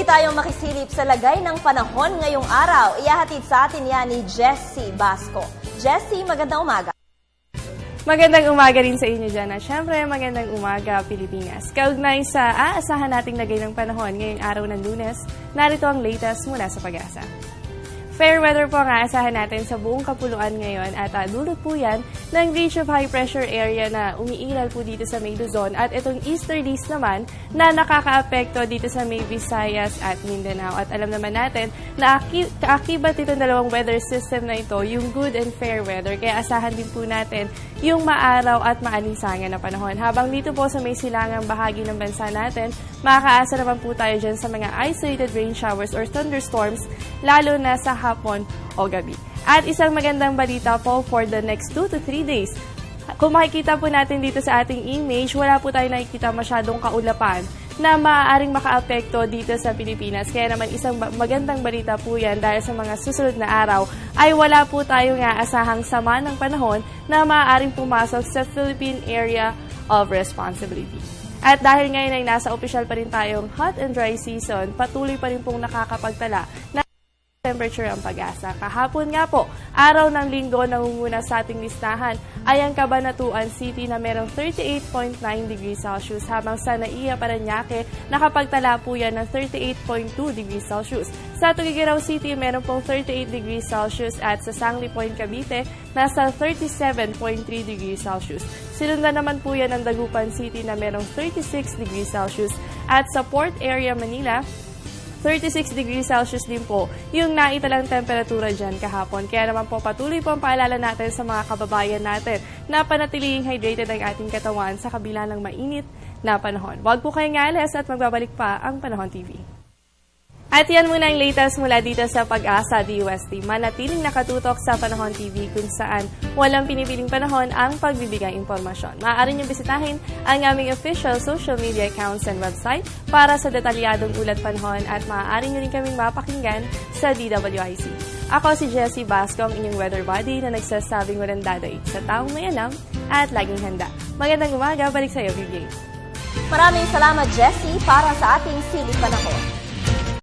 Muli tayong makisilip sa lagay ng panahon ngayong araw. Ihahatid sa atin yan ni Jessie Basco. Jessie, magandang umaga. Magandang umaga rin sa inyo dyan. At syempre, magandang umaga, Pilipinas. Kaugnay sa aasahan nating lagay ng panahon ngayong araw ng Lunes, narito ang latest mula sa Pag-asa. Fair weather po ang aasahan natin sa buong kapuluan ngayon at dulot po yan ng ridge of high pressure area na umiiral po dito sa May Luzon at itong easterlies naman na nakakaapekto dito sa May Visayas at Mindanao. At alam naman natin na kaakibat itong dalawang weather system na ito, yung good and fair weather. Kaya asahan din po natin yung maaraw at maalinsangan na panahon. Habang dito po sa may silangang bahagi ng bansa natin, makakaasa naman po tayo dyan sa mga isolated rain showers or thunderstorms, lalo na sa hapon o gabi. At isang magandang balita po for the next 2 to 3 days. Kung makikita po natin dito sa ating image, wala po tayo nakikita masyadong kaulapan na maaaring makaapekto dito sa Pilipinas. Kaya naman isang magandang balita po yan dahil sa mga susunod na araw ay wala po tayong aasahang sama ng panahon na maaaring pumasok sa Philippine Area of Responsibility. At dahil ngayon ay nasa opisyal pa rin tayong hot and dry season, patuloy pa rin pong nakakapagtala na temperature ang Pag-asa. Kahapon nga po, araw ng linggo nangunguna sa ating listahan ay ang Cabanatuan City na merong 38.9 degrees Celsius habang sa Naiya, Parañaque nakapagtala po yan ng 38.2 degrees Celsius. Sa Tuguegarao City meron pong 38 degrees Celsius at sa Sangli Point, Cavite nasa 37.3 degrees Celsius. Sinundan naman po yan ng Dagupan City na merong 36 degrees Celsius at sa Port Area, Manila 36 degrees Celsius din po yung naitalang temperatura dyan kahapon. Kaya naman po patuloy po ang paalala natin sa mga kababayan natin na panatiling hydrated ang ating katawan sa kabila ng mainit na panahon. Huwag po kayong alas at magbabalik pa ang Panahon TV. At yan muna ang latest mula dito sa Pag-asa DOST. Manatiling nakatutok sa Panahon TV kung saan walang pinipiling panahon ang pagbibigay impormasyon. Maaari niyong bisitahin ang aming official social media accounts and website para sa detalyadong ulat panahon at maaari niyo rin kaming mapakinggan sa DWIC. Ako si Jessie Basco, ang inyong weather buddy na nagsasabing walang dadaig sa taong may alam at laging handa. Magandang umaga, balik sa iyo, BJ. Maraming salamat, Jessie, para sa ating silip panahon.